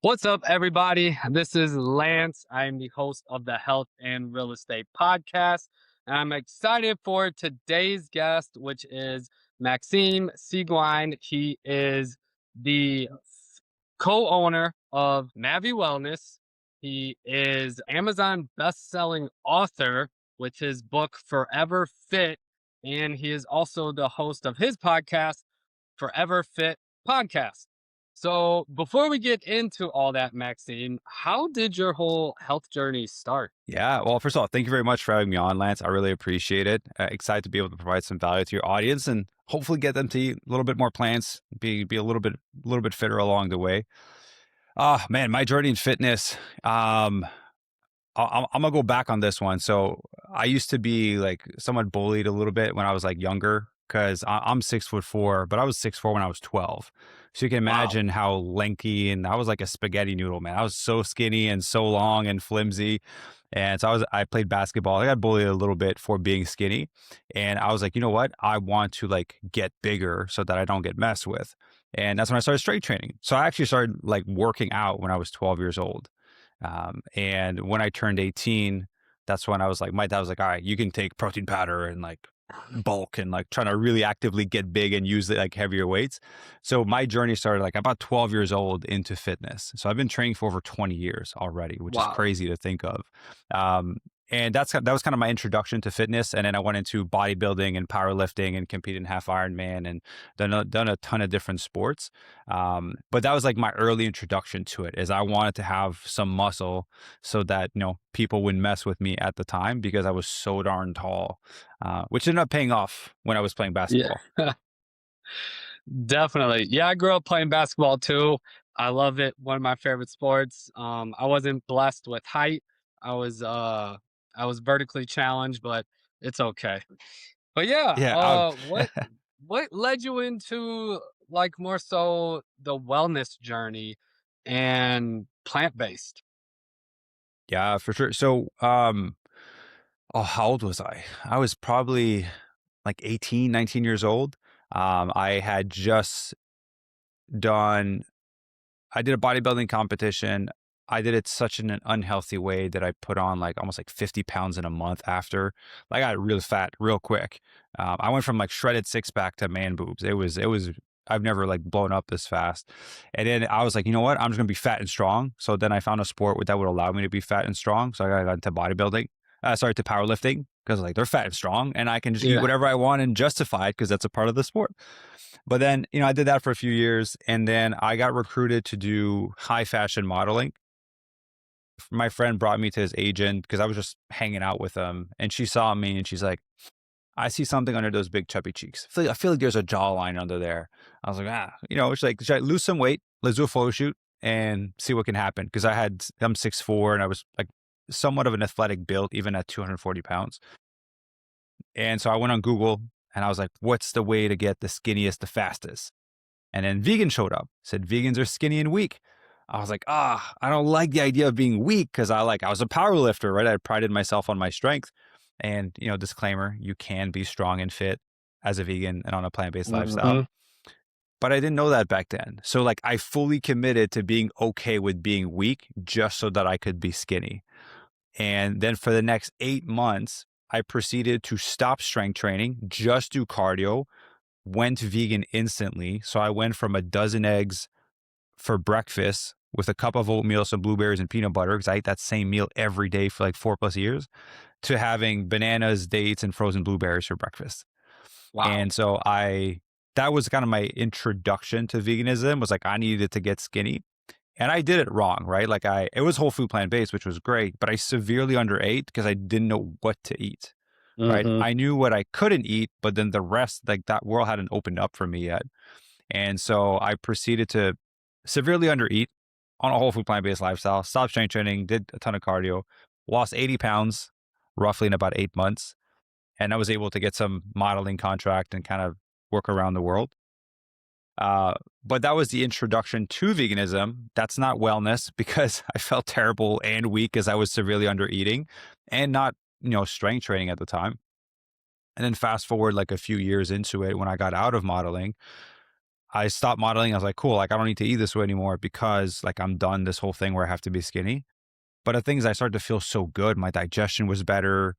What's up, everybody? This is Lance. I am the host of the Health and Real Estate Podcast. And I'm excited for today's guest, which is Maxime Sigouin. He is the co-owner of Mavi Wellness. He is Amazon best-selling author with his book Forever Fit. And he is also the host of his podcast, Forever Fit Podcast. So before we get into all that, Maxine, how did your whole health journey start? Yeah. Well, first of all, thank you very much for having me on, Lance. I really appreciate it. Excited to be able to provide some value to your audience and hopefully get them to eat a little bit more plants, be a little bit fitter along the way. Man, my journey in fitness. I'm gonna go back on this one. So I used to be like somewhat bullied a little bit when I was like younger because I'm 6'4", but I was 6'4" when I was 12. So you can Wow. imagine how lanky, and I was like a spaghetti noodle, man. I was so skinny and so long and flimsy. And so I played basketball. I got bullied a little bit for being skinny. And I was like, you know what? I want to like get bigger so that I don't get messed with. And that's when I started strength training. So I actually started like working out when I was 12 years old. And when I turned 18, that's when I was like, my dad was like, all right, you can take protein powder and like bulk and like trying to really actively get big and use like heavier weights. So my journey started like about 12 years old into fitness. So I've been training for over 20 years already, which is Wow. crazy to think of. And that was kind of my introduction to fitness. And then I went into bodybuilding and powerlifting and competed in half Ironman and done a ton of different sports. But that was like my early introduction to it, is I wanted to have some muscle so that, people wouldn't mess with me at the time because I was so darn tall, which ended up paying off when I was playing Yeah, basketball. definitely. Yeah, I grew up playing basketball too. I love it. One of my favorite sports. I wasn't blessed with height. I was uh I was vertically challenged, but it's okay. But yeah, Yeah. what led you into like more so the wellness journey and plant-based? Yeah, for sure. So, oh, how old was I? I was probably like 18, 19 years old. I had just done I did a bodybuilding competition. I did it such in an unhealthy way that I put on like almost like 50 pounds in a month after. I got real fat real quick. I went from like shredded six pack to man boobs. I've never like blown up this fast. And then I was like, you know what? I'm just gonna be fat and strong. So then I found a sport that would allow me to be fat and strong. So I got into bodybuilding, to powerlifting, because like they're fat and strong and I can just eat Yeah. whatever I want and justify it because that's a part of the sport. But then, I did that for a few years and then I got recruited to do high fashion modeling. My friend brought me to his agent because I was just hanging out with him and she saw me and she's like, I see something under those big chubby cheeks. I feel like there's a jawline under there. I was like, she's like, should I lose some weight? Let's do a photo shoot and see what can happen. Cause I'm 6'4" and I was like somewhat of an athletic build, even at 240 pounds. And so I went on Google and I was like, what's the way to get the skinniest, the fastest? And then vegan showed up, said vegans are skinny and weak. I was like, I don't like the idea of being weak because I was a power lifter, right? I prided myself on my strength. And, disclaimer, you can be strong and fit as a vegan and on a plant-based lifestyle. Mhm. But I didn't know that back then. So like I fully committed to being okay with being weak just so that I could be skinny. And then for the next 8 months, I proceeded to stop strength training, just do cardio, went vegan instantly. So I went from a dozen eggs for breakfast with a cup of oatmeal, some blueberries and peanut butter, because I ate that same meal every day for like 4+ years, to having bananas, dates, and frozen blueberries for breakfast. Wow. And so that was kind of my introduction to veganism, was like I needed to get skinny. And I did it wrong, right? Like it was whole food plant based, which was great, but I severely underate because I didn't know what to eat, right? Mhm. I knew what I couldn't eat, but then the rest, like that world hadn't opened up for me yet. And so I proceeded to severely undereat on a whole food plant based lifestyle, stopped strength training, did a ton of cardio, lost 80 pounds roughly in about 8 months. And I was able to get some modeling contract and kind of work around the world. But that was the introduction to veganism. That's not wellness because I felt terrible and weak as I was severely under eating and not, strength training at the time. And then fast forward like a few years into it, when I got out of modeling, I stopped modeling. I was like, cool, like I don't need to eat this way anymore because like I'm done this whole thing where I have to be skinny. But the thing is, I started to feel so good. My digestion was better.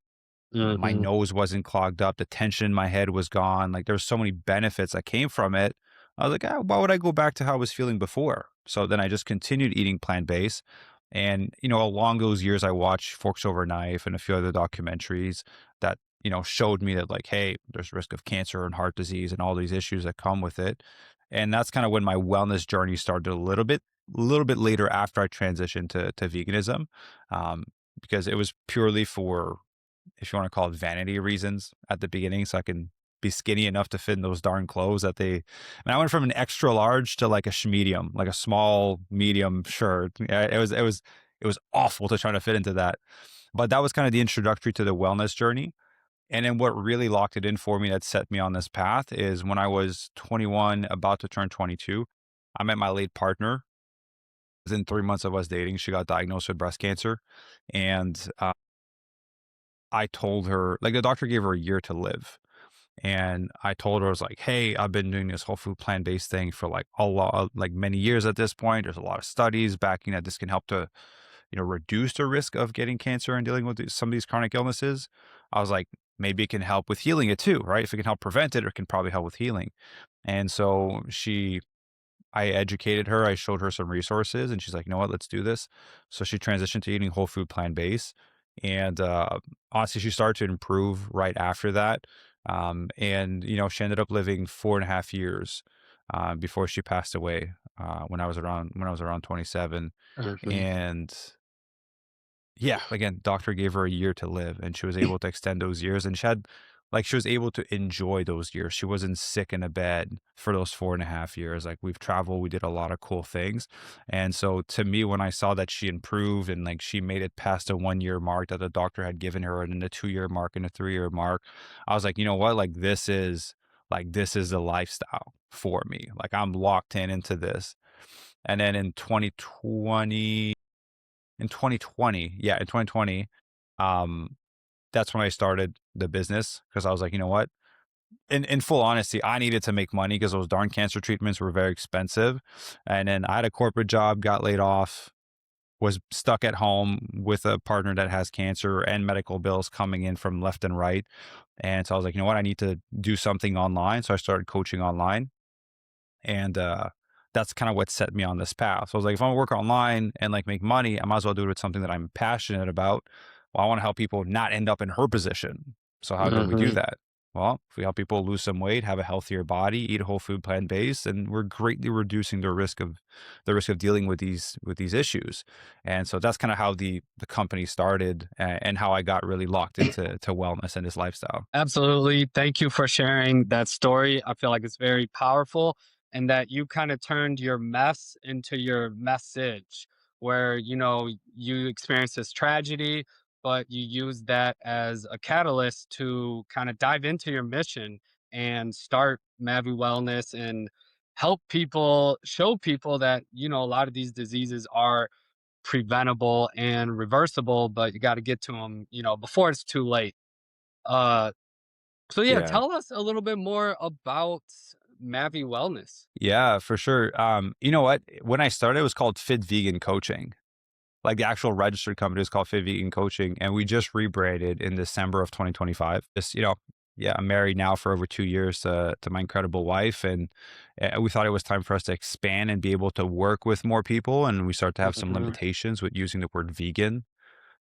My Mhm. nose wasn't clogged up. The tension in my head was gone. Like there's so many benefits that came from it. I was like, ah, why would I go back to how I was feeling before? So then I just continued eating plant based. And, along those years, I watched Forks Over Knife and a few other documentaries that, showed me that, like, hey, there's risk of cancer and heart disease and all these issues that come with it. And that's kind of when my wellness journey started a little bit later after I transitioned to veganism, um, because it was purely for, if you want to call it, vanity reasons at the beginning, so I can be skinny enough to fit in those darn clothes that they. I went from an extra large to like a medium, like a small medium shirt. Yeah, it was awful to try to fit into that. But that was kind of the introductory to the wellness journey. And then what really locked it in for me that set me on this path is when I was 21, about to turn 22, I met my late partner. Within 3 months of us dating, she got diagnosed with breast cancer. And I told her, like, the doctor gave her a year to live. And I told her, I was like, hey, I've been doing this whole food plant based thing for like a lot, like many years at this point. There's a lot of studies backing that this can help to, reduce the risk of getting cancer and dealing with some of these chronic illnesses. I was like, maybe it can help with healing it too, right? If it can help prevent it, it can probably help with healing. And so I educated her, I showed her some resources, and she's like, "You know what? Let's do this." So she transitioned to eating whole food plant-based, and, honestly, she started to improve right after that, and, she ended up living 4.5 years, before she passed away, when I was around 27, Mhm. and yeah, again, doctor gave her a year to live, and she was able to extend those years, and she was able to enjoy those years. She wasn't sick in a bed for those 4.5 years. Like, we've traveled, we did a lot of cool things, and so, to me, when I saw that she improved and, like, she made it past a 1-year mark that the doctor had given her, and then the 2-year mark and a 3-year mark, I was like, "You know what? This is the lifestyle for me. Like, I'm locked into this." And then in 2020, um, that's when I started the business because I was like, you know what? In full honesty, I needed to make money because those darn cancer treatments were very expensive. And then I had a corporate job, got laid off, was stuck at home with a partner that has cancer and medical bills coming in from left and right. And so I was like, you know what? I need to do something online. So I started coaching online. And that's kind of what set me on this path. So I was like, if I want to work online and like make money, I might as well do it with something that I'm passionate about. Well, I want to help people not end up in her position. So how can we do Mhm. that? Well, if we help people lose some weight, have a healthier body, eat whole food plant based, and we're greatly reducing the risk of dealing with these issues. And so that's kind of how the company started, and how I got really locked into wellness and this lifestyle. Absolutely. Thank you for sharing that story. I feel like it's very powerful and that you kind of turned your mess into your message, where, you experienced this tragedy, but you used that as a catalyst to kind of dive into your mission and start Mavi Wellness and help people, show people that, a lot of these diseases are preventable and reversible, but you got to get to them, before it's too late. Uh, so yeah, Yeah. tell us a little bit more about Mavi Wellness. Yeah, for sure. You know what? When I started, it was called Fit Vegan Coaching. Like, the actual registered company is called Fit Vegan Coaching, and we just rebranded in December of 2025. Yeah, I'm married now for over 2 years to my incredible wife, and we thought it was time for us to expand and be able to work with more people. And we start to have some Mhm. limitations with using the word vegan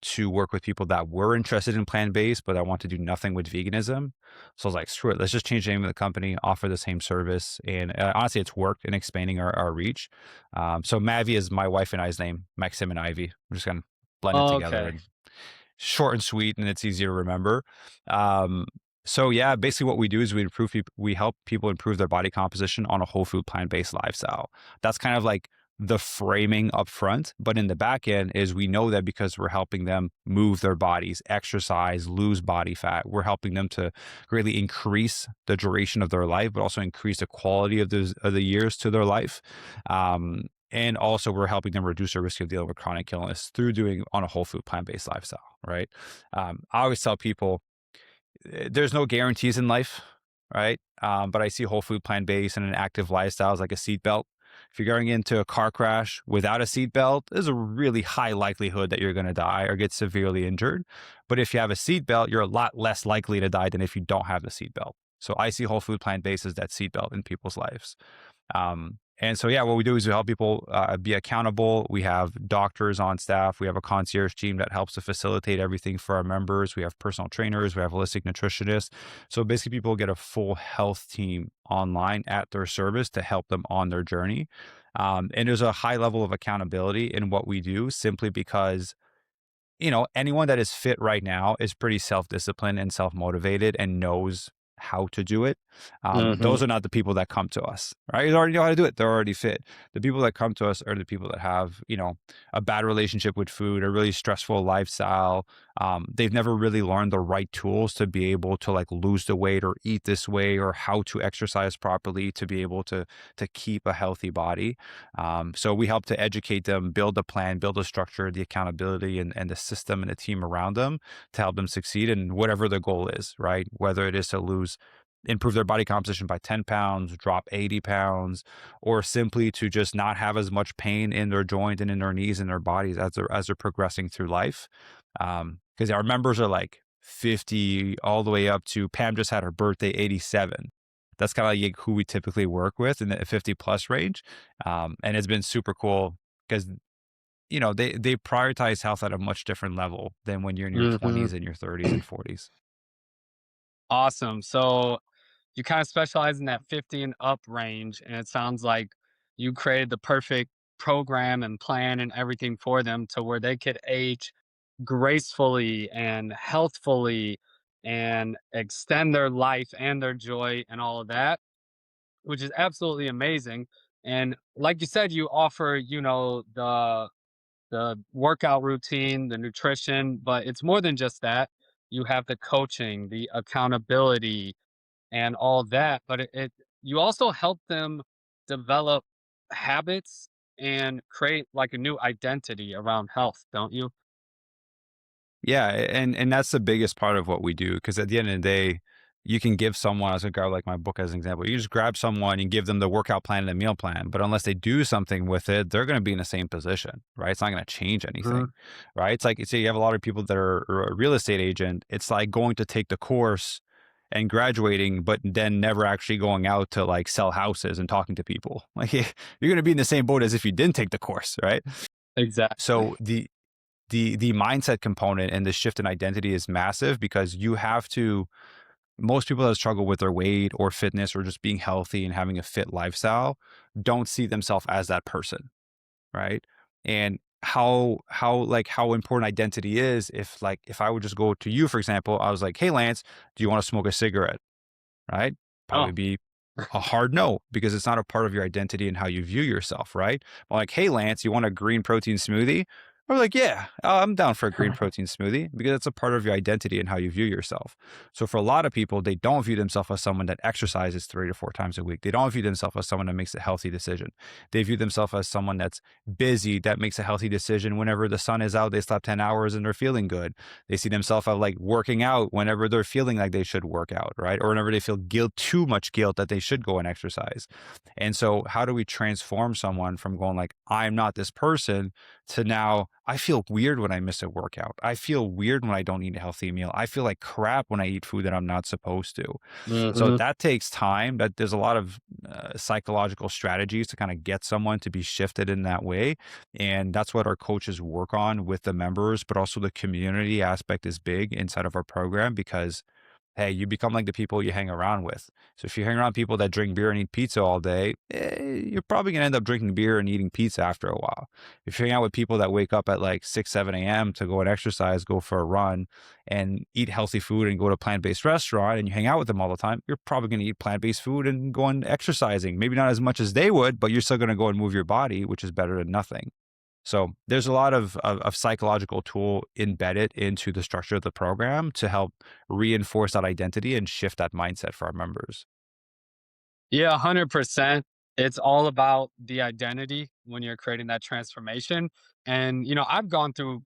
to work with people that were interested in plant-based, but I want to do nothing with veganism. So I was like, screw it, let's just change the name of the company, offer the same service. And honestly, it's worked in expanding our reach. So Mavi is my wife and I's name, Maxim and Ivy. I'm just going to blend it together, Okay. and short and sweet, and it's easy to remember. Um, so yeah, basically what we do is we help people improve their body composition on a whole food plant-based lifestyle. That's kind of like the framing up front, but in the back end is we know that because we're helping them move their bodies, exercise, lose body fat, we're helping them to greatly increase the duration of their life, but also increase the quality of the years to their life. And also we're helping them reduce their risk of dealing with chronic illness through doing on a whole food plant-based lifestyle, right? I always tell people, there's no guarantees in life, right? but I see whole food plant-based and an active lifestyle as like a seatbelt. If you're going into a car crash without a seatbelt, there's a really high likelihood that you're going to die or get severely injured. But if you have a seatbelt, you're a lot less likely to die than if you don't have the seatbelt. So I see whole food plant-based as that seatbelt in people's lives. And so, yeah, what we do is we help people be accountable. We have doctors on staff. We have a concierge team that helps to facilitate everything for our members. We have personal trainers. We have holistic nutritionists. So basically, people get a full health team online at their service to help them on their journey. And there's a high level of accountability in what we do simply because anyone that is fit right now is pretty self-disciplined and self-motivated and knows how to do it. Hmm. Those are not the people that come to us, right? You already know how to do it. They're already fit. The people that come to us are the people that have, a bad relationship with food, a really stressful lifestyle. They've never really learned the right tools to be able to like lose the weight or eat this way or how to exercise properly to be able to keep a healthy body. So we help to educate them, build a plan, build a structure, the accountability and the system and the team around them to help them succeed in whatever the goal is, right? Whether it is to improve their body composition by 10 pounds, drop 80 pounds, or simply to just not have as much pain in their joint and in their knees and their bodies as they're progressing through life. Because our members are like 50 all the way up to Pam just had her birthday, 87. That's kind of like who we typically work with in the 50 plus range. And it's been super cool because they prioritize health at a much different level than when you're in your Hmm. 20s and your 30s and 40s. Awesome. So you kind of specialize in that 50 and up range, and it sounds like you created the perfect program and plan and everything for them to where they could age gracefully and healthfully and extend their life and their joy and all of that, which is absolutely amazing. And like you said, you offer, the workout routine, the nutrition, but it's more than just that. You have the coaching, the accountability, and all that. But it you also help them develop habits and create like a new identity around health, don't you? Yeah, and that's the biggest part of what we do because at the end of the day, you can give someone, as a grab like my book as an example, you just grab someone and give them the workout plan and the meal plan, but unless they do something with it, they're going to be in the same position, right? It's not going to change anything, Mhm. right? It's like say you have a lot of people that are a real estate agent. It's like going to take the course and graduating, but then never actually going out to like sell houses and talking to people. Like you're going to be in the same boat as if you didn't take the course, right? Exactly. So the mindset component and the shift in identity is massive because you have to most people that struggle with their weight or fitness or just being healthy and having a fit lifestyle don't see themselves as that person, right? And how important identity is if I would just go to you, for example, I was like, hey Lance, do you want to smoke a cigarette? Right? Oh, Probably be a hard no because it's not a part of your identity and how you view yourself, right? I'm like, hey, Lance, you want a green protein smoothie? I'm like, yeah, I'm down for a green protein smoothie because it's a part of your identity and how you view yourself. So for a lot of people, they don't view themselves as someone that exercises 3 to 4 times a week. They don't view themselves as someone that makes a healthy decision. They view themselves as someone that's busy, that makes a healthy decision whenever the sun is out, they slept 10 hours and they're feeling good. They see themselves as like working out whenever they're feeling like they should work out, right? Or whenever they feel too much guilt that they should go and exercise. And so, how do we transform someone from going like, I'm not this person to now, I feel weird when I miss a workout. I feel weird when I don't eat a healthy meal. I feel like crap when I eat food that I'm not supposed to. So hmm that takes time. That there's a lot of psychological strategies to kind of get someone to be shifted in that way. And that's what our coaches work on with the members, but also the community aspect is big inside of our program because hey, you become like the people you hang around with. So if you hang around people that drink beer and eat pizza all day, you're probably going to end up drinking beer and eating pizza after a while. If you hang out with people that wake up at like 6, 7 a.m. to go and exercise, go for a run, and eat healthy food and go to a plant-based restaurant, and you hang out with them all the time, you're probably going to eat plant-based food and go and exercising. Maybe not as much as they would, but you're still going to go and move your body, which is better than nothing. So there's a lot of psychological tool embedded into the structure of the program to help reinforce that identity and shift that mindset for our members. Yeah, 100%. It's all about the identity when you're creating that transformation. And, I've gone through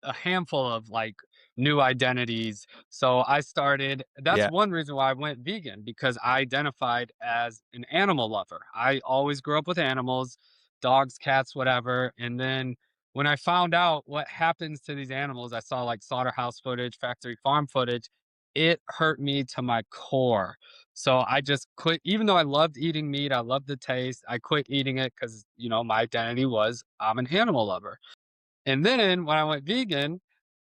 a handful of like new identities. So I started, that's Yeah. one reason why I went vegan, because I identified as an animal lover. I always grew up with animals, dogs, cats, whatever. And then when I found out what happens to these animals, I saw like slaughterhouse footage, factory farm footage. It hurt me to my core. So I just quit, even though I loved eating meat, I loved the taste. I quit eating it because, my identity was I'm an animal lover. And then when I went vegan,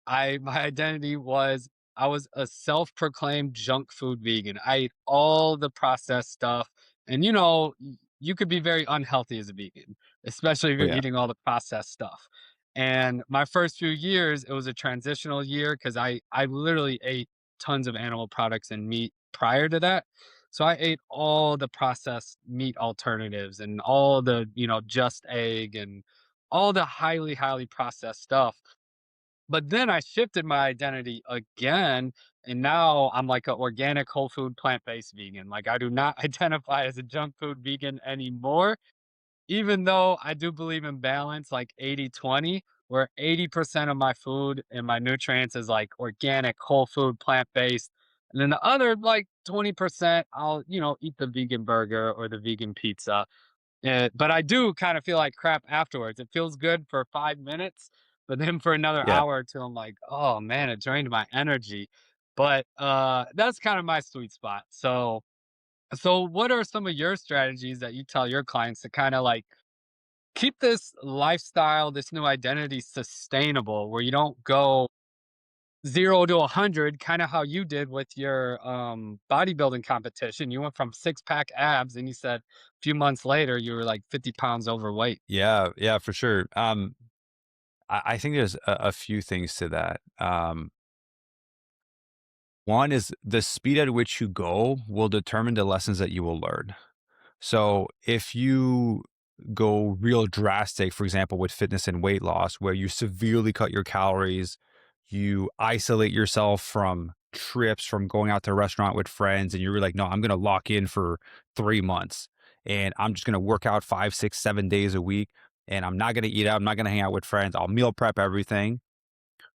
I my identity was I was a self-proclaimed junk food vegan. I ate all the processed stuff. And you could be very unhealthy as a vegan, especially if Oh you're yeah. eating all the processed stuff. And my first few years, it was a transitional year because I literally ate tons of animal products and meat prior to that. So I ate all the processed meat alternatives and all the, just egg and all the highly, highly processed stuff. But then I shifted my identity again, and now I'm like an organic, whole food, plant based vegan. Like I do not identify as a junk food vegan anymore, even though I do believe in balance, like 80-20, where 80% of my food and my nutrients is like organic, whole food, plant based. And then the other like 20%, I'll, eat the vegan burger or the vegan pizza. But I do kind of feel like crap afterwards. It feels good for 5 minutes, but then for another Yeah. hour or two, I'm like, oh man, it drained my energy. But that's kind of my sweet spot. So what are some of your strategies that you tell your clients to kind of like keep this lifestyle, this new identity sustainable, where you don't go 0 to 100, kind of how you did with your bodybuilding competition? You went from six-pack abs, and you said a few months later you were like 50 pounds overweight. Yeah. Yeah, for sure. I think there's a few things to that. One is the speed at which you go will determine the lessons that you will learn. So if you go real drastic, for example, with fitness and weight loss, where you severely cut your calories, you isolate yourself from trips, from going out to a restaurant with friends, and you're like, no, I'm going to lock in for 3 months and I'm just going to work out 5, 6, 7 days a week. And I'm not going to eat out. I'm not going to hang out with friends. I'll meal prep everything.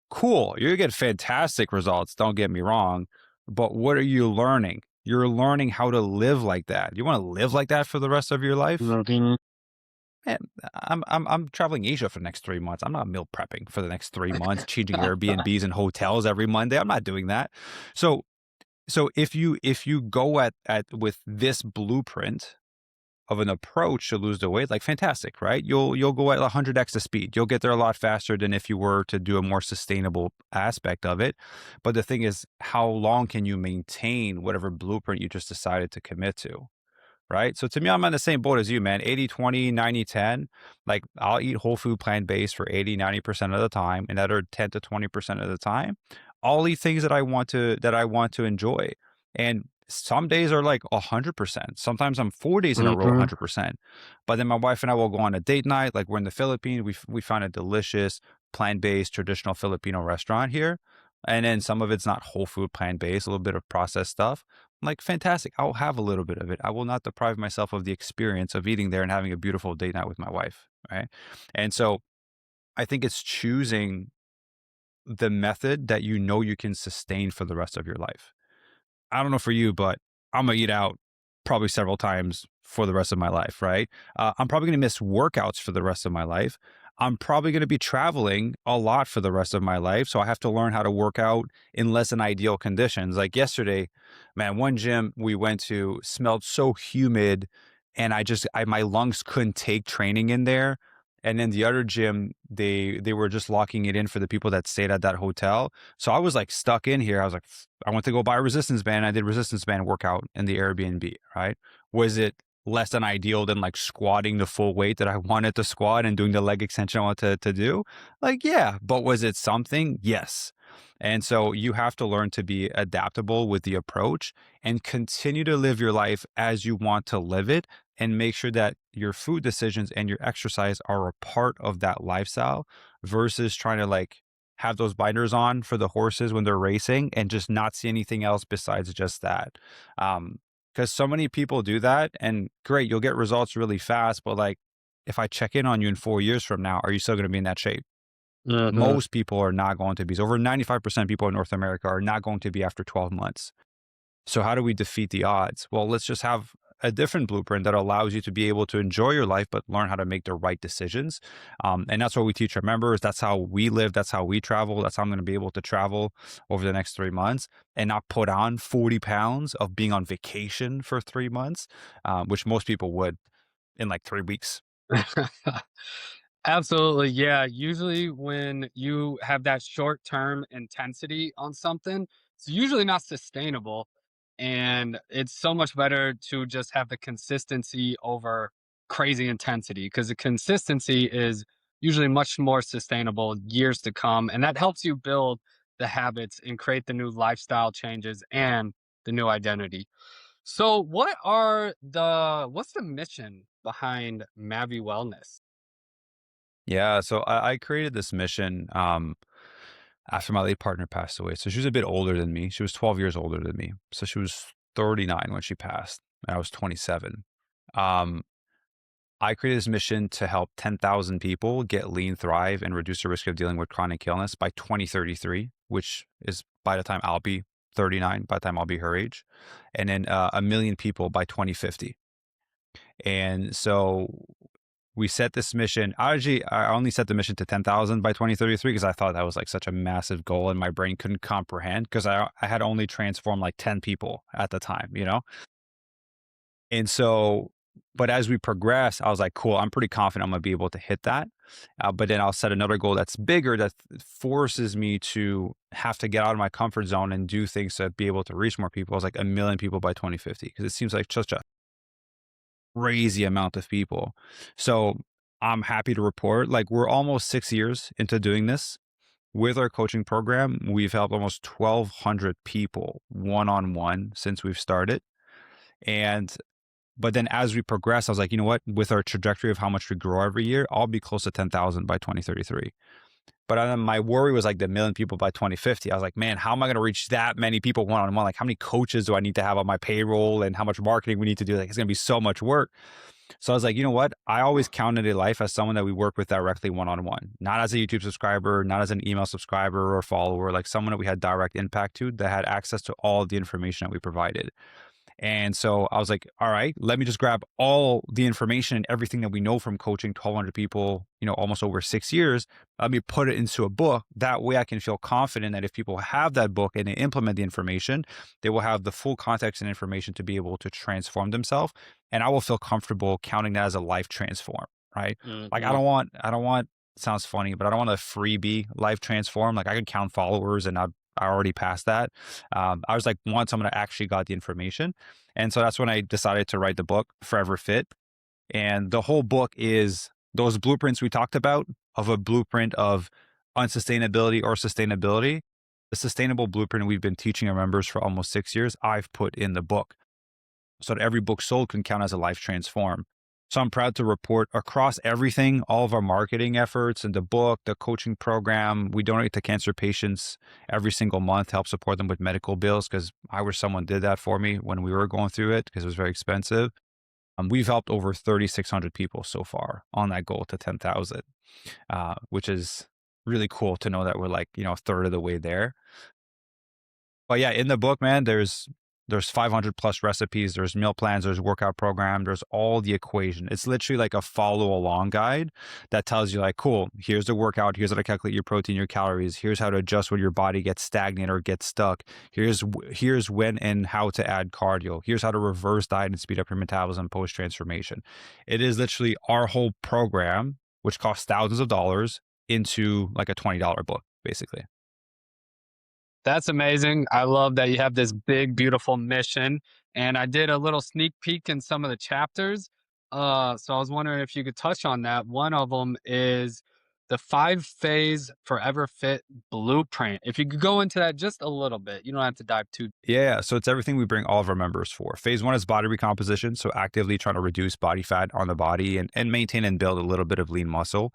Cool. You're going to get fantastic results. Don't get me wrong. But what are you learning? You're learning how to live like that. You want to live like that for the rest of your life? Mhm. Man, I'm traveling Asia for the next 3 months. I'm not meal prepping for the next 3 months, changing Airbnbs and hotels every Monday. I'm not doing that. So if you go at with this blueprint of an approach to lose the weight, like fantastic, right? You'll go at 100x the speed. You'll get there a lot faster than if you were to do a more sustainable aspect of it. But the thing is, how long can you maintain whatever blueprint you just decided to commit to? Right? So to me, I'm on the same boat as you, man. 80-20, 90-10. Like I'll eat whole food plant based for 80, 90% of the time. Another 10 to 20% of the time, I'll eat things that I want to enjoy. And some days are like 100%. Sometimes I'm 4 days in a row, Mhm. 100%. But then my wife and I will go on a date night. Like we're in the Philippines. We found a delicious plant based traditional Filipino restaurant here. And then some of it's not whole food plant based, a little bit of processed stuff. Like, fantastic. I'll have a little bit of it. I will not deprive myself of the experience of eating there and having a beautiful date night with my wife. Right. And so I think it's choosing the method that you know you can sustain for the rest of your life. I don't know for you, but I'm gonna eat out probably several times for the rest of my life, right? I'm probably gonna miss workouts for the rest of my life. I'm probably gonna be traveling a lot for the rest of my life. So I have to learn how to work out in less than ideal conditions. Like yesterday, man, one gym we went to smelled so humid and my lungs couldn't take training in there. And then the other gym, they were just locking it in for the people that stayed at that hotel. So I was like stuck in here. I was like, I went to go buy a resistance band. I did resistance band workout in the Airbnb, right? Was it less than ideal than like squatting the full weight that I wanted to squat and doing the leg extension I wanted to do? Like, yeah, but was it something? Yes. And so you have to learn to be adaptable with the approach and continue to live your life as you want to live it and make sure that your food decisions and your exercise are a part of that lifestyle versus trying to like have those binders on for the horses when they're racing and just not see anything else besides just that. Because so many people do that and great, you'll get results really fast. But like, if I check in on you in 4 years from now, are you still going to be in that shape? Mhm. Most people are not going to be. Over 95% of people in North America are not going to be after 12 months. So how do we defeat the odds? Well, let's just have a different blueprint that allows you to be able to enjoy your life, but learn how to make the right decisions. And that's what we teach our members. That's how we live. That's how we travel. That's how I'm going to be able to travel over the next 3 months and not put on 40 pounds of being on vacation for 3 months, which most people would in like 3 weeks. Absolutely. Yeah. Usually, when you have that short term intensity on something, it's usually not sustainable. And it's so much better to just have the consistency over crazy intensity because the consistency is usually much more sustainable years to come. And that helps you build the habits and create the new lifestyle changes and the new identity. So, what's the mission behind Mavi Wellness? Yeah, so I created this mission after my late partner passed away. So she was a bit older than me. She was 12 years older than me. So she was 39 when she passed, and I was 27. Um, I created this mission to help 10,000 people get lean, thrive, and reduce the risk of dealing with chronic illness by 2033, which is by the time I'll be 39, by the time I'll be her age, and then a million people by 2050. And so we set this mission. I only set the mission to 10,000 by 2033 because I thought that was like such a massive goal and my brain couldn't comprehend because I had only transformed like 10 people at the time, you know? And so, but as we progress, I was like, cool, I'm pretty confident I'm going to be able to hit that. But then I'll set another goal that's bigger that forces me to have to get out of my comfort zone and do things to be able to reach more people. I was like a million people by 2050 because it seems like such a crazy amount of people. So I'm happy to report, like, we're almost 6 years into doing this. With our coaching program, we've helped almost 1,200 people one on one since we've started. And but then as we progress, I was like, you know what? With our trajectory of how much we grow every year, I'll be close to 10,000 by 2033. But then my worry was like the million people by 2050. I was like, man, how am I going to reach that many people one on one? Like, how many coaches do I need to have on my payroll and how much marketing we need to do? Like, it's going to be so much work. So I was like, you know what? I always counted a life as someone that we work with directly one on one, not as a YouTube subscriber, not as an email subscriber or follower, like someone that we had direct impact to that had access to all of the information that we provided. And so I was like, all right, let me just grab all the information and everything that we know from coaching 1,200 people, you know, almost over 6 years. Let me put it into a book. That way I can feel confident that if people have that book and they implement the information, they will have the full context and information to be able to transform themselves. And I will feel comfortable counting that as a life transform, right? Like Mhm. I don't want, sounds funny, but I don't want a freebie life transform. Like I could count followers and I already passed that. I was like, want someone that actually got the information. And so that's when I decided to write the book, Forever Fit. And the whole book is those blueprints we talked about of a blueprint of unsustainability or sustainability. The sustainable blueprint we've been teaching our members for almost 6 years, I've put in the book so that every book sold can count as a life transform. So I'm proud to report across everything, all of our marketing efforts and the book, the coaching program, we donate to cancer patients every single month, help support them with medical bills because I wish someone did that for me when we were going through it because it was very expensive. We've helped over 3,600 people so far on that goal to 10,000, which is really cool to know that we're like, you know, a third of the way there. But yeah, in the book, man, there's 500 plus recipes, there's meal plans, there's workout program, there's all the equation. It's literally like a follow along guide that tells you like, cool, here's the workout, here's how to calculate your protein, your calories, here's how to adjust when your body gets stagnant or gets stuck. Here's when and how to add cardio. Here's how to reverse diet and speed up your metabolism post transformation. It is literally our whole program, which costs thousands of dollars, into like a $20 book, basically. That's amazing. I love that you have this big, beautiful mission. And I did a little sneak peek in some of the chapters. So I was wondering if you could touch on that. One of them is the 5 phase Forever Fit blueprint. If you could go into that just a little bit, you don't have to dive too. Yeah, so it's everything we bring all of our members for. Phase one is body recomposition, so actively trying to reduce body fat on the body and maintain and build a little bit of lean muscle.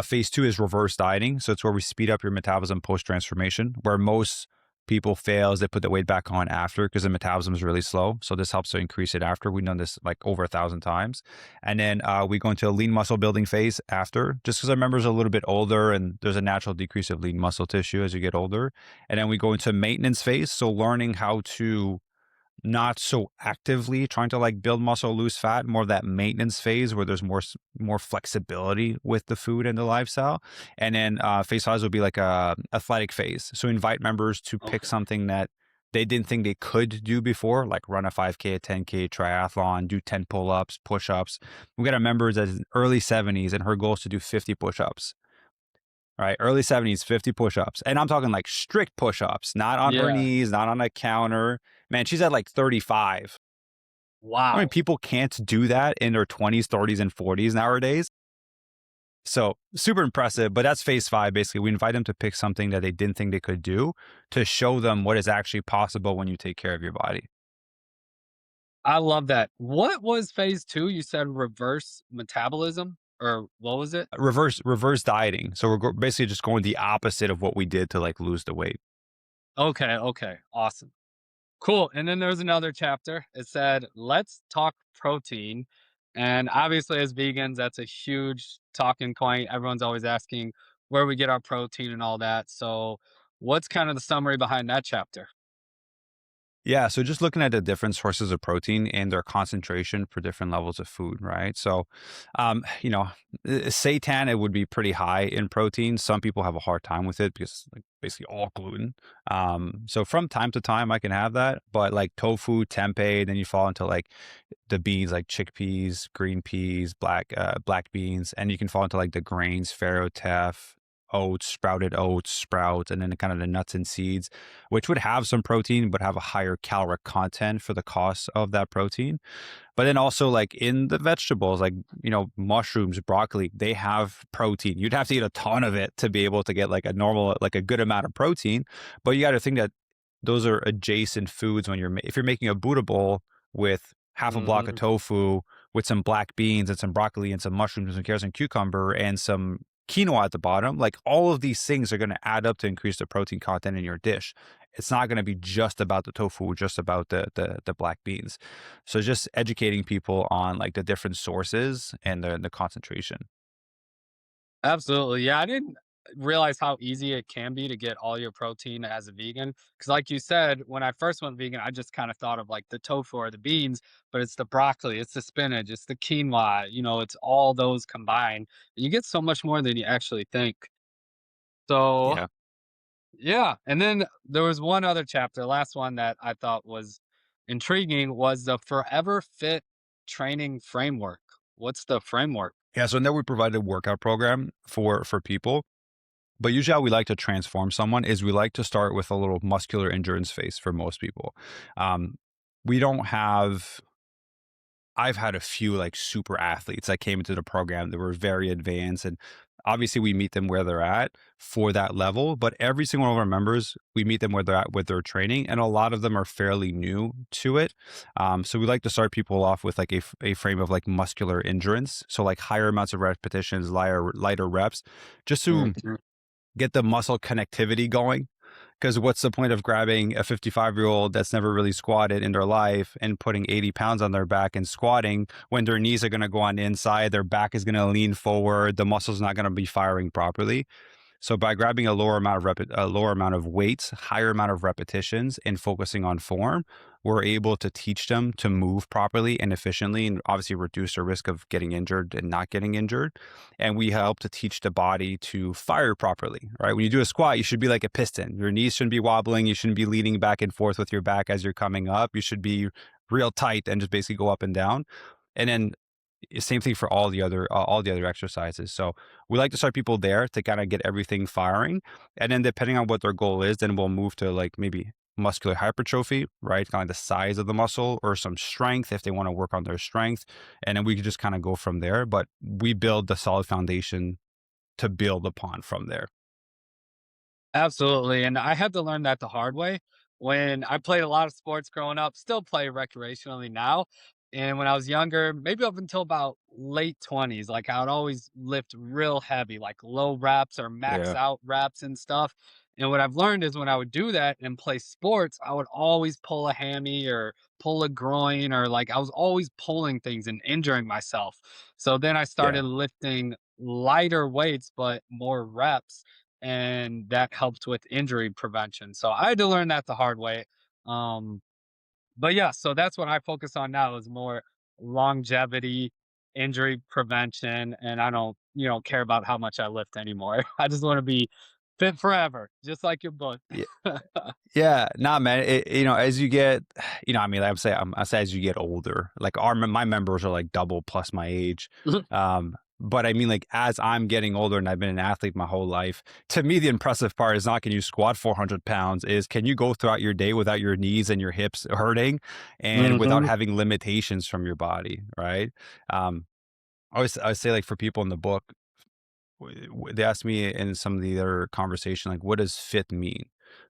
Phase two is reverse dieting, so it's where we speed up your metabolism post transformation, where most people fail is they put the weight back on after because the metabolism is really slow. So this helps to increase it after. We've done this like over 1,000 times. And then we go into a lean muscle building phase after, just because our members are a little bit older and there's a natural decrease of lean muscle tissue as you get older. And then we go into maintenance phase. So learning how to not so actively trying to like build muscle, lose fat, more of that maintenance phase where there's more flexibility with the food and the lifestyle. And then phase five will be like a athletic phase. So invite members to pick Okay. something that they didn't think they could do before, like run a 5K, a 10K, triathlon, do 10 pull-ups, push-ups. We got a member that's in early 70s and her goal is to do 50 push-ups. Right, early 70s, 50 push-ups. And I'm talking like strict push-ups, not on her Yeah. knees, not on a counter. Man, she's at like 35. I mean, Wow. people can't do that in their 20s, 30s, and 40s nowadays. So super impressive. But that's phase five. Basically, we invite them to pick something that they didn't think they could do to show them what is actually possible when you take care of your body. I love that. What was phase 2? You said reverse metabolism, or what was it? Reverse dieting. So we're basically just going the opposite of what we did to like lose the weight. Okay, okay, awesome. Cool. And then there's another chapter. It said, "Let's talk protein." And obviously, as vegans, that's a huge talking point. Everyone's always asking where we get our protein and all that. So, what's kind of the summary behind that chapter? Yeah, so just looking at the different sources of protein and their concentration for different levels of food, right? So, you know, seitan it would be pretty high in protein. Some people have a hard time with it because it's like basically all gluten. So from time to time I can have that, but like tofu, tempeh, then you fall into like the beans like chickpeas, green peas, black beans, and you can fall into like the grains, farro, teff, oats, sprouts, and then kind of the nuts and seeds, which would have some protein but have a higher caloric content for the cost of that protein. But then also like in the vegetables, like mushrooms, broccoli, they have protein. You'd have to eat a ton of it to be able to get like a normal, like a good amount of protein. But you got to think that those are adjacent foods when if you're making a Buddha bowl with half a block of Hmm. tofu with some black beans and some broccoli and some mushrooms and some carrots and cucumber and some quinoa at the bottom, like all of these things are going to add up to increase the protein content in your dish. It's not going to be just about the tofu, just about the black beans. So just educating people on like the different sources and the concentration. Absolutely. Yeah, I didn't realize how easy it can be to get all your protein as a vegan. Because, like you said, when I first went vegan, I just kind of thought of like the tofu or the beans, but it's the broccoli, it's the spinach, it's the quinoa, it's all those combined. You get so much more than you actually think. So, Yeah. yeah. And then there was one other chapter, last one that I thought was intriguing was the Forever Fit training framework. What's the framework? Yeah. So now we provide a workout program for people. But usually how we like to transform someone is we like to start with a little muscular endurance phase for most people. Um, we don't have I've had a few like super athletes that came into the program that were very advanced, and obviously we meet them where they're at for that level, but every single one of our members, we meet them where they're at with their training, and a lot of them are fairly new to it. So we like to start people off with like a frame of like muscular endurance. So like higher amounts of repetitions, lighter reps, just to Mhm. get the muscle connectivity going. Because what's the point of grabbing a 55-year-old that's never really squatted in their life and putting 80 pounds on their back and squatting when their knees are going to go on the inside, their back is going to lean forward, the muscle's not going to be firing properly. So by grabbing a lower amount of weights, higher amount of repetitions, and focusing on form, we're able to teach them to move properly and efficiently, and obviously reduce the risk of getting injured and not getting injured. And we help to teach the body to fire properly. Right? When you do a squat, you should be like a piston. Your knees shouldn't be wobbling. You shouldn't be leaning back and forth with your back as you're coming up. You should be real tight and just basically go up and down. And then same thing for all the other exercises. So we like to start people there to kind of get everything firing, and then depending on what their goal is, then we'll move to like maybe muscular hypertrophy, right? Kind of the size of the muscle, or some strength if they want to work on their strength, and then we can just kind of go from there. But we build the solid foundation to build upon from there. Absolutely, and I had to learn that the hard way. When I played a lot of sports growing up, still play recreationally now, and when I was younger, maybe up until about late 20s, like, I would always lift real heavy, like low reps or max Yeah. out reps and stuff, And what I've learned is when I would do that and play sports, I would always pull a hammy or pull a groin, or like I was always pulling things and injuring myself. So then I Yeah. started lifting lighter weights, but more reps. And that helped with injury prevention. So I had to learn that the hard way. Um, but yeah, so that's what I focus on now is more longevity, injury prevention, and I don't, care about how much I lift anymore. I just want to be fit forever, just like your book. Yeah, nah, man. As you get, I mean, I say as you get older, like my members are like double plus my age. But I mean, like as I'm getting older and I've been an athlete my whole life, to me, the impressive part is not can you squat 400 pounds, is can you go throughout your day without your knees and your hips hurting and without Hmm. having limitations from your body, right? Um, I say like for people in the book, they asked me in some of the other conversation, like, what does fit mean?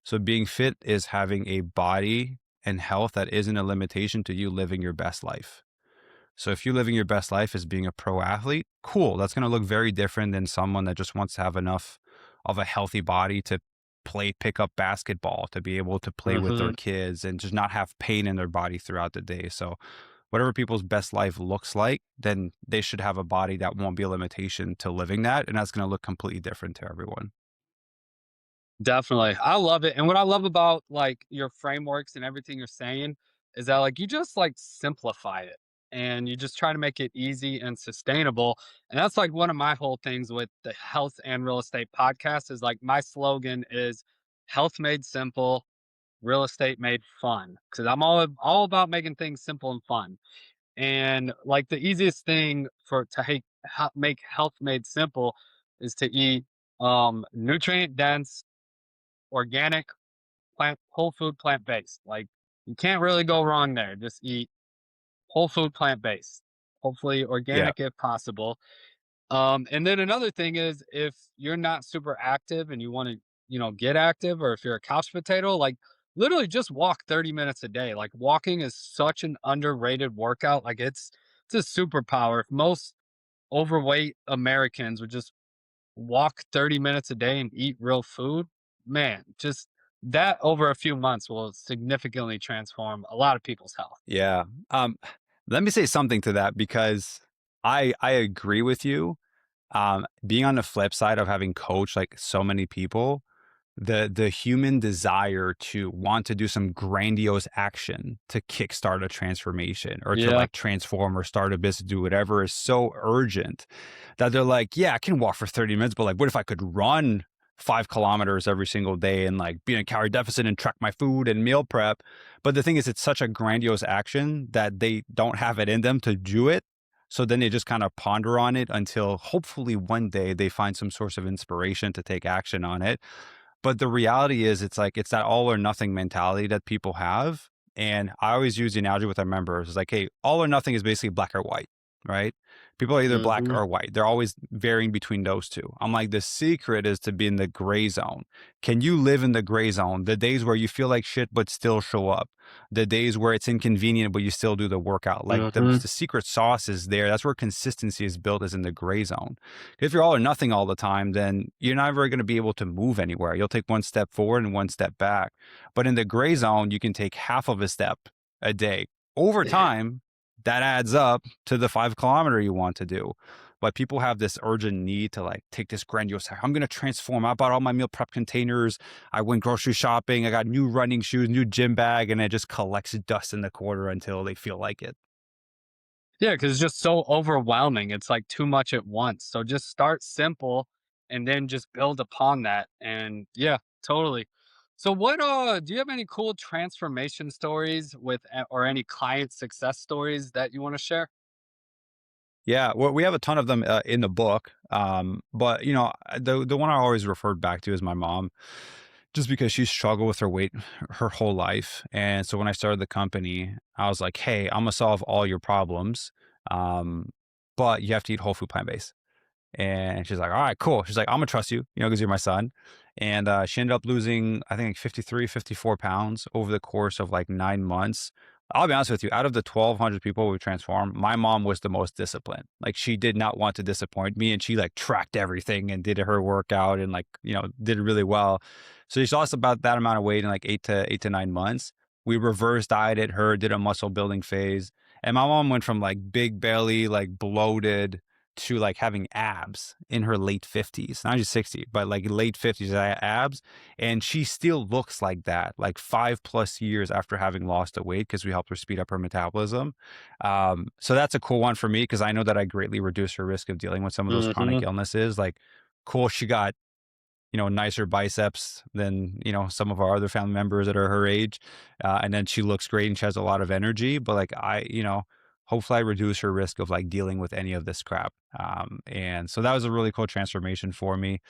So being fit is having a body and health that isn't a limitation to you living your best life. So if you living your best life as being a pro athlete, cool. That's going to look very different than someone that just wants to have enough of a healthy body to pick up basketball, to be able to play with their Hmm. kids and just not have pain in their body throughout the day. So whatever people's best life looks like, then they should have a body that won't be a limitation to living that. And that's going to look completely different to everyone. Definitely. I love it. And what I love about like your frameworks and everything you're saying is that like you just like simplify it and you just try to make it easy and sustainable. And that's like one of my whole things with the health and real estate podcast is like my slogan is health made simple, real estate made fun. Cause I'm all about making things simple and fun. And like the easiest thing make health made simple is to eat nutrient dense, organic, whole food, plant based. Like you can't really go wrong there. Just eat whole food, plant based. Hopefully Yeah. organic if possible. And then another thing is if you're not super active and you want to, get active, or if you're a couch potato, like literally just walk 30 minutes a day. Like walking is such an underrated workout. Like it's a superpower. If most overweight Americans would just walk 30 minutes a day and eat real food, man, just that over a few months will significantly transform a lot of people's health. Yeah. Let me say something to that because I agree with you. Being on the flip side of having coached like so many people, the human desire to want to do some grandiose action to kickstart a transformation or to Yeah. like transform or start a business, do whatever is so urgent that they're like, yeah, I can walk for 30 minutes, but like, what if I could run 5 kilometers every single day and like be in a calorie deficit and track my food and meal prep? But the thing is, it's such a grandiose action that they don't have it in them to do it. So then they just kind of ponder on it until hopefully one day they find some source of inspiration to take action on it. But the reality is, it's like, it's that all or nothing mentality that people have. And I always use the analogy with our members. It's like, hey, all or nothing is basically black or white, right? People are either black Hmm. or white. They're always varying between those two. I'm like, the secret is to be in the gray zone. Can you live in the gray zone? The days where you feel like shit, but still show up. The days where it's inconvenient, but you still do the workout. Like Hmm. the secret sauce is there. That's where consistency is built, is in the gray zone. If you're all or nothing all the time, then you're never going to be able to move anywhere. You'll take one step forward and one step back. But in the gray zone, you can take half of a step a day. Over time, that adds up to the 5 kilometer you want to do. But people have this urgent need to like take this grandiose, I'm going to transform. I bought all my meal prep containers. I went grocery shopping. I got new running shoes, new gym bag, and it just collects dust in the quarter until they feel like it. Yeah, because it's just so overwhelming. It's like too much at once. So just start simple and then just build upon that. And yeah, totally. So what do you have any cool transformation stories or any client success stories that you want to share? Yeah, well, we have a ton of them in the book. But the one I always referred back to is my mom, just because she struggled with her weight her whole life. And so when I started the company, I was like, "Hey, I'm gonna solve all your problems, um, but you have to eat whole food, plant based." And she's like, "All right, cool." She's like, "I'm gonna trust you, because you're my son." And she ended up losing, I think, like 53, 54 pounds over the course of like 9 months. I'll be honest with you, out of the 1,200 people we transformed, my mom was the most disciplined. Like, she did not want to disappoint me, and she, like, tracked everything and did her workout and, like, did really well. So she lost about that amount of weight in, like, 8 to 9 months. We reverse dieted her, did a muscle building phase, and my mom went from, like, big belly, like, bloated to, like, having abs in her late 50s. Now she's 60, but, like, late 50s abs, and she still looks like that, like 5+ years after having lost the weight because we helped her speed up her metabolism. So that's a cool one for me because I know that I greatly reduced her risk of dealing with some of those chronic Mhm. illnesses. Like, cool, she got nicer biceps than, some of our other family members that are her age. And then she looks great and she has a lot of energy. But like hopefully I reduce her risk of like dealing with any of this crap. And so that was a really cool transformation for me.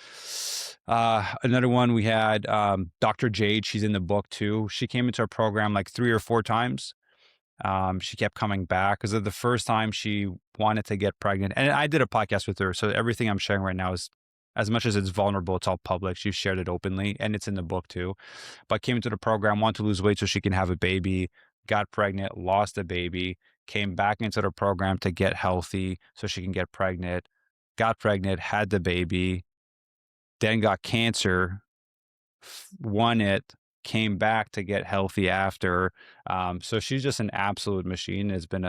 Another one we had Dr. Jade. She's in the book too. She came into our program like 3 or 4 times. She kept coming back because of the first time she wanted to get pregnant. And I did a podcast with her. So everything I'm sharing right now is, as much as it's vulnerable, it's all public. She shared it openly and it's in the book too. But came into the program, wanted to lose weight so she can have a baby, got pregnant, lost a baby, came back into the program to get healthy so she can get pregnant, got pregnant, had the baby, then got cancer, won it, came back to get healthy after. So she's just an absolute machine. Has been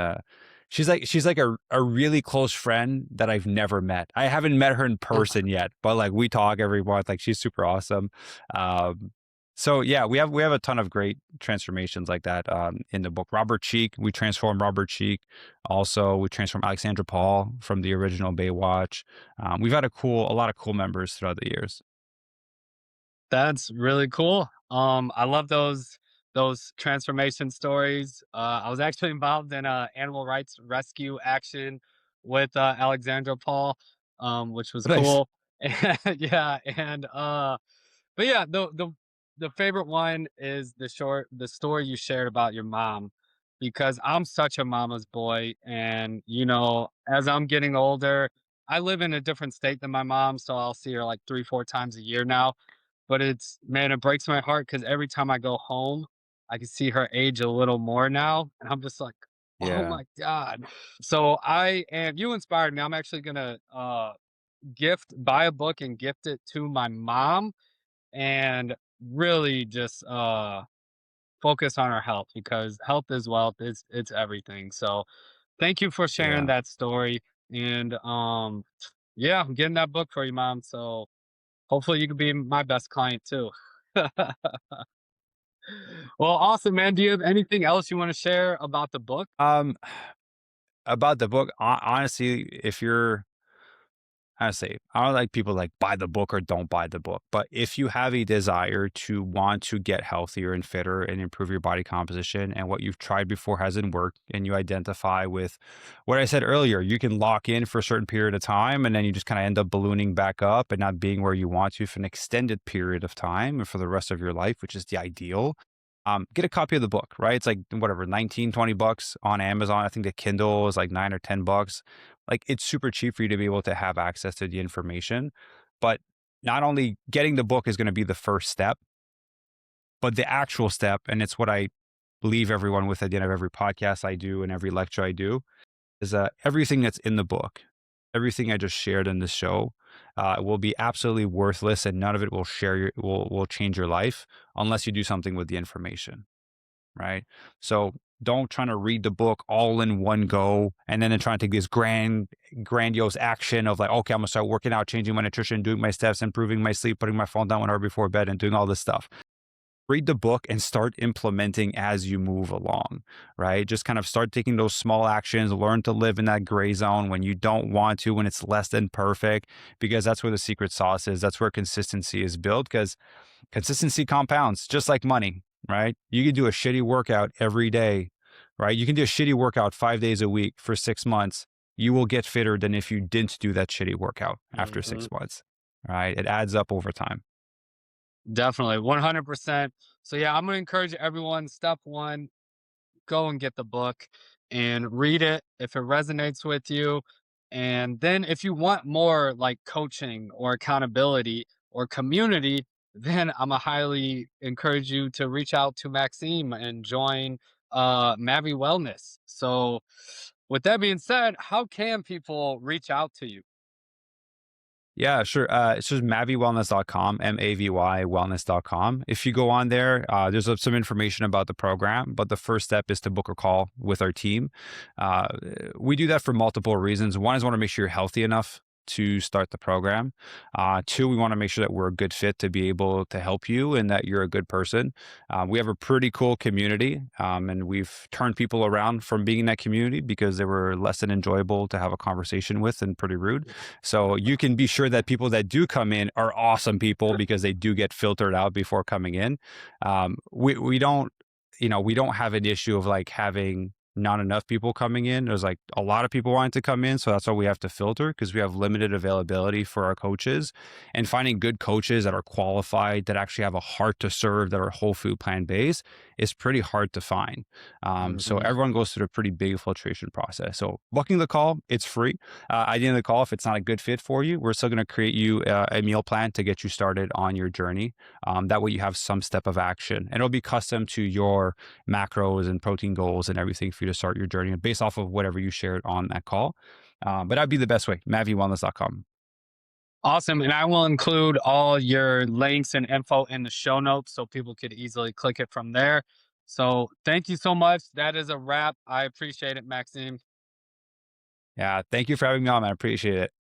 she's like a really close friend that I've never met. I haven't met her in person yet, but like we talk every month. Like she's super awesome. Um, so yeah, we have a ton of great transformations like that in the book. Robert Cheek, we transformed Robert Cheek. Also, we transformed Alexandra Paul from the original Baywatch. We've had a lot of cool members throughout the years. That's really cool. I love those transformation stories. I was actually involved in a animal rights rescue action with Alexandra Paul, which was Nice. cool. Yeah, and but yeah, the favorite one is the story you shared about your mom, because I'm such a mama's boy, and as I'm getting older, I live in a different state than my mom, so I'll see her like 3, 4 times a year now. But it's man, it breaks my heart because every time I go home, I can see her age a little more now, and I'm just like, oh Yeah. my god. So you inspired me. I'm actually gonna buy a book and gift it to my mom, and really just focus on our health, because health is wealth. It's everything. So thank you for sharing Yeah. that story. And yeah, I'm getting that book for you, mom. So hopefully you can be my best client too. Well, awesome, man. Do you have anything else you want to share about the book? Um, about the book, honestly, if you're I say, I don't like people like buy the book or don't buy the book. But if you have a desire to want to get healthier and fitter and improve your body composition, and what you've tried before hasn't worked, and you identify with what I said earlier, you can lock in for a certain period of time and then you just kind of end up ballooning back up and not being where you want to for an extended period of time and for the rest of your life, which is the ideal. Get a copy of the book, right? It's like whatever, 19, 20 bucks on Amazon. I think the Kindle is like 9 or 10 bucks. Like, it's super cheap for you to be able to have access to the information. But not only getting the book is going to be the first step, but the actual step, and it's what I leave everyone with at the end of every podcast I do and every lecture I do, is that everything that's in the book, everything I just shared in this show, will be absolutely worthless, and none of it will change your life unless you do something with the information, right? So don't try to read the book all in one go and then try to take this grandiose action of like, okay, I'm gonna start working out, changing my nutrition, doing my steps, improving my sleep, putting my phone down 1 hour before bed, and doing all this stuff. Read the book and start implementing as you move along, right? Just kind of start taking those small actions, learn to live in that gray zone when you don't want to, when it's less than perfect, because that's where the secret sauce is. That's where consistency is built, because consistency compounds just like money, right? You can do a shitty workout every day, right? You can do a shitty workout 5 days a week for 6 months. You will get fitter than if you didn't do that shitty workout after Mhm. 6 months, right? It adds up over time. Definitely, 100%. So yeah, I'm gonna encourage everyone. Step one, go and get the book and read it if it resonates with you. And then if you want more like coaching or accountability or community, then I'm a highly encourage you to reach out to Maxime and join Mavi Wellness. So, with that being said, how can people reach out to you? Yeah, sure. It's just mavywellness.com, Mavy wellness.com. If you go on there, there's some information about the program, but the first step is to book a call with our team. Uh, we do that for multiple reasons. One is want to make sure you're healthy enough to start the program. Two, we want to make sure that we're a good fit to be able to help you and that you're a good person. We have a pretty cool community, and we've turned people around from being in that community because they were less than enjoyable to have a conversation with and pretty rude. So you can be sure that people that do come in are awesome people because they do get filtered out before coming in. We don't, we don't have an issue of like having not enough people coming in. There's like a lot of people wanting to come in, so that's why we have to filter, because we have limited availability for our coaches, and finding good coaches that are qualified, that actually have a heart to serve, that are whole food plant based is pretty hard to find. So Mhm. everyone goes through a pretty big filtration process. So booking the call, it's free. At the end of the call, if it's not a good fit for you, we're still going to create you a meal plan to get you started on your journey. That way you have some step of action, and it'll be custom to your macros and protein goals and everything for you to start your journey based off of whatever you shared on that call. But that'd be the best way, mavywellness.com. Awesome. And I will include all your links and info in the show notes so people could easily click it from there. So, thank you so much. That is a wrap. I appreciate it, Maxime. Yeah, thank you for having me on, man. I appreciate it.